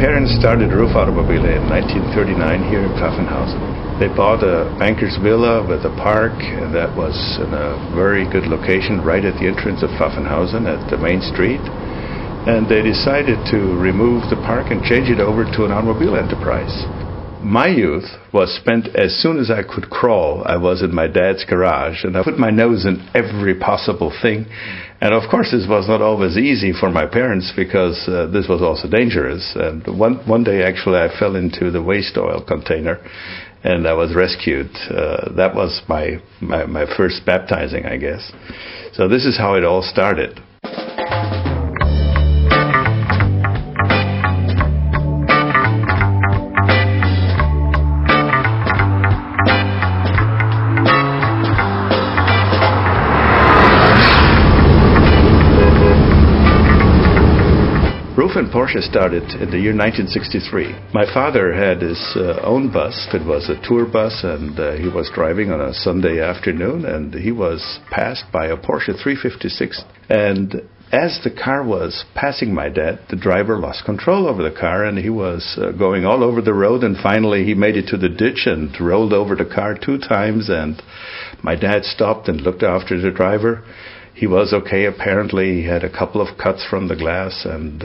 parents started Roof Automobile in 1939 here in Pfaffenhausen. They bought a banker's villa with a park, and that was in a very good location right at the entrance of Pfaffenhausen at the main street. And they decided to remove the park and change it over to an automobile enterprise. My youth was spent as soon as I could crawl. I was in my dad's garage, and I put my nose in every possible thing. And of course, this was not always easy for my parents because this was also dangerous. And one day, actually, I fell into the waste oil container, and I was rescued. That was my first baptizing, I guess. So this is how it all started. Roof and Porsche started in the year 1963. My father had his own bus. It was a tour bus, and he was driving on a Sunday afternoon, and he was passed by a Porsche 356. And as the car was passing my dad, the driver lost control over the car, and he was going all over the road, and finally he made it to the ditch and rolled over the car 2 times, and my dad stopped and looked after the driver. He was okay, apparently. He had a couple of cuts from the glass, and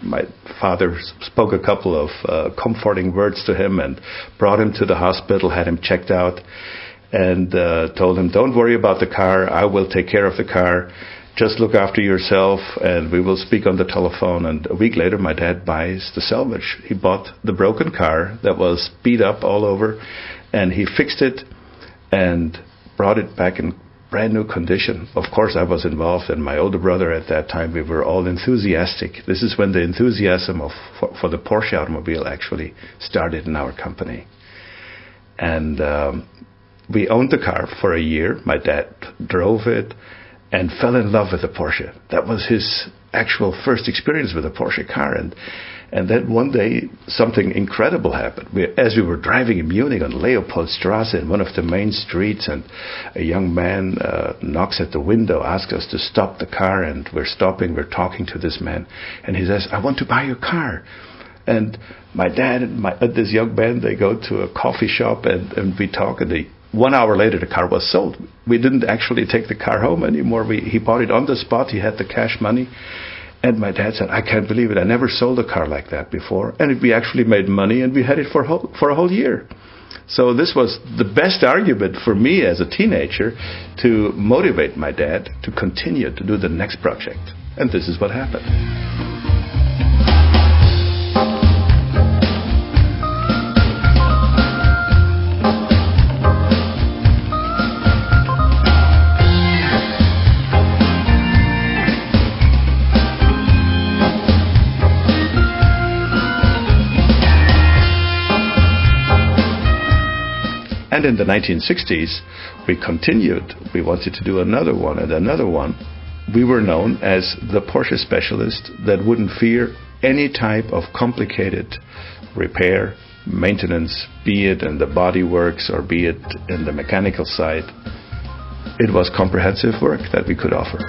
my father spoke a couple of comforting words to him and brought him to the hospital, had him checked out, and told him, "Don't worry about the car. I will take care of the car. Just look after yourself, and we will speak on the telephone." And a week later, my dad buys the salvage. He bought the broken car that was beat up all over, and he fixed it and brought it back in brand new condition. Of course, I was involved, and my older brother at that time. We were all enthusiastic. This is when the enthusiasm for the Porsche automobile actually started in our company. And we owned the car for a year. My dad drove it and fell in love with the Porsche. That was his actual first experience with a Porsche car. And then one day, something incredible happened. As we were driving in Munich on Leopoldstrasse in one of the main streets, and a young man knocks at the window, asks us to stop the car, and we're stopping, we're talking to this man, and he says, "I want to buy your car." And my dad and this young man, they go to a coffee shop, and we talk, and 1 hour later, the car was sold. We didn't actually take the car home anymore. He bought it on the spot. He had the cash money. And my dad said, "I can't believe it. I never sold a car like that before." And we actually made money, and we had it for a whole year. So this was the best argument for me as a teenager to motivate my dad to continue to do the next project. And this is what happened. And in the 1960s, we continued. We wanted to do another one and another one. We were known as the Porsche specialist that wouldn't fear any type of complicated repair, maintenance, be it in the bodyworks or be it in the mechanical side. It was comprehensive work that we could offer.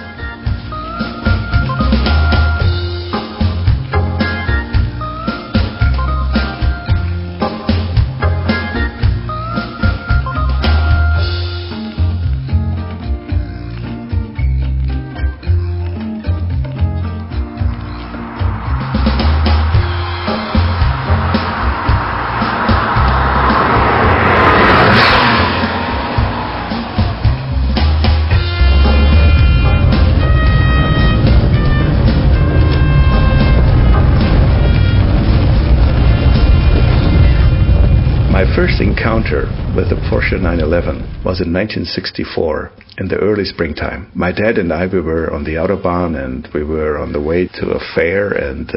My first encounter with the Porsche 911 was in 1964 in the early springtime. My dad and I, we were on the Autobahn, and we were on the way to a fair, and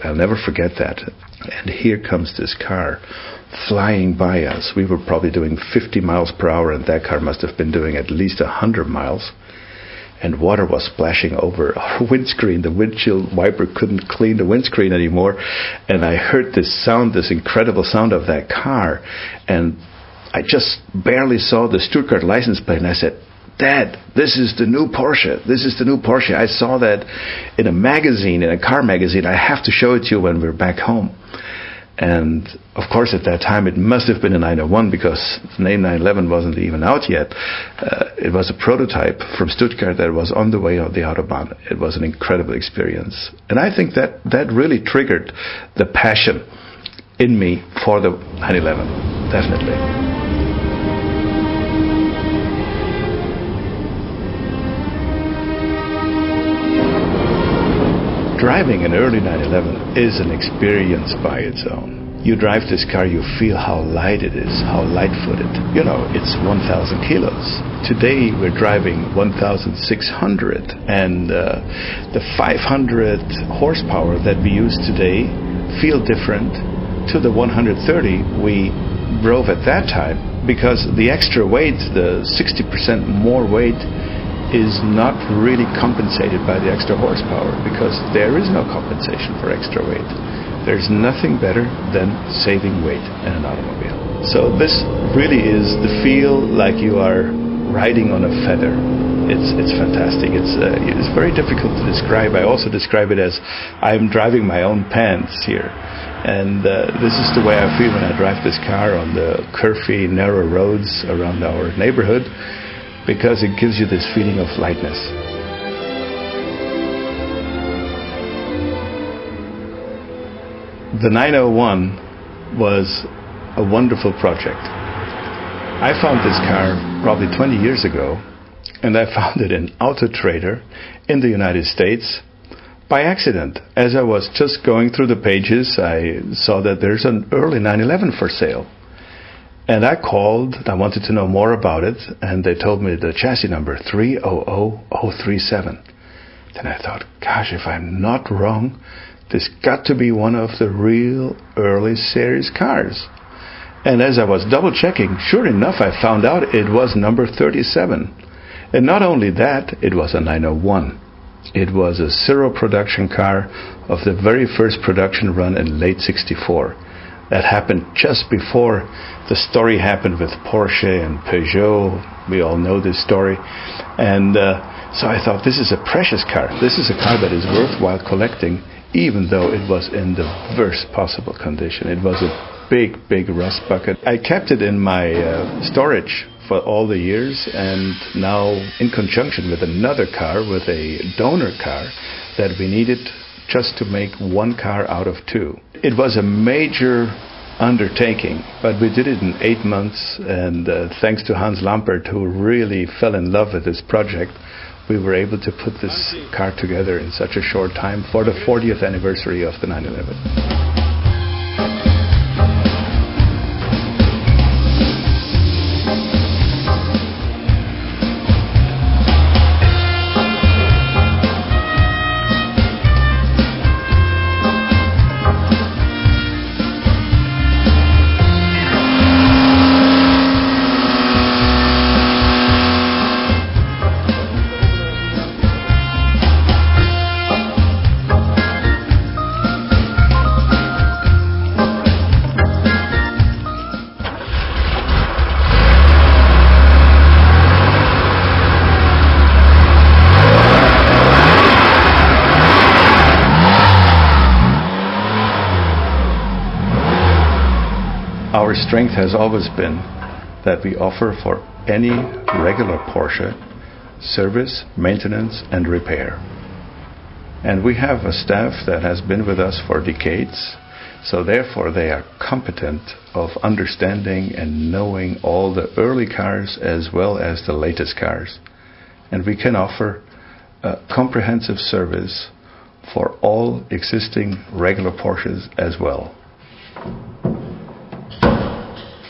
I'll never forget that. And here comes this car flying by us. We were probably doing 50 miles per hour, and that car must have been doing at least 100 miles. And water was splashing over our windscreen. The windshield wiper couldn't clean the windscreen anymore. And I heard this sound, this incredible sound of that car. And I just barely saw the Stuttgart license plate. And I said, Dad, this is the new Porsche. This is the new Porsche. I saw that in a magazine, in a car magazine. I have to show it to you when we're back home. And, of course, at that time, it must have been a 901 because the name 911 wasn't even out yet. It was a prototype from Stuttgart that was on the way on the Autobahn. It was an incredible experience. And I think that really triggered the passion in me for the 911, definitely. Driving an early 911 is an experience by its own. You drive this car, you feel how light it is, how light-footed. You know, it's 1,000 kilos. Today we're driving 1,600, and the 500 horsepower that we use today feel different to the 130 we drove at that time, because the extra weight, the 60% more weight, is not really compensated by the extra horsepower, because there is no compensation for extra weight. There's nothing better than saving weight in an automobile. So this really is the feel like you are riding on a feather. It's fantastic. It's very difficult to describe. I also describe it as I'm driving my own pants here. And this is the way I feel when I drive this car on the curvy, narrow roads around our neighborhood, because it gives you this feeling of lightness. The 901 was a wonderful project. I found this car probably 20 years ago, and I found it in Auto Trader in the United States by accident. As I was just going through the pages, I saw that there's an early 911 for sale. And I called, I wanted to know more about it, and they told me the chassis number 300037. Then I thought, gosh, if I'm not wrong, this got to be one of the real early series cars. And as I was double checking, sure enough, I found out it was number 37. And not only that, it was a 901. It was a serial production car of the very first production run in late '64. That happened just before the story happened with Porsche and Peugeot. We all know this story. And so I thought, this is a precious car. This is a car that is worthwhile collecting, even though it was in the worst possible condition. It was a big, big rust bucket. I kept it in my storage for all the years, and now in conjunction with another car, with a donor car that we needed just to make one car out of two. It was a major undertaking, but we did it in 8 months, and thanks to Hans Lampert, who really fell in love with this project, we were able to put this car together in such a short time for the 40th anniversary of the 911. Our strength has always been that we offer for any regular Porsche service, maintenance, and repair. And we have a staff that has been with us for decades, so therefore they are competent of understanding and knowing all the early cars as well as the latest cars. And we can offer a comprehensive service for all existing regular Porsches as well.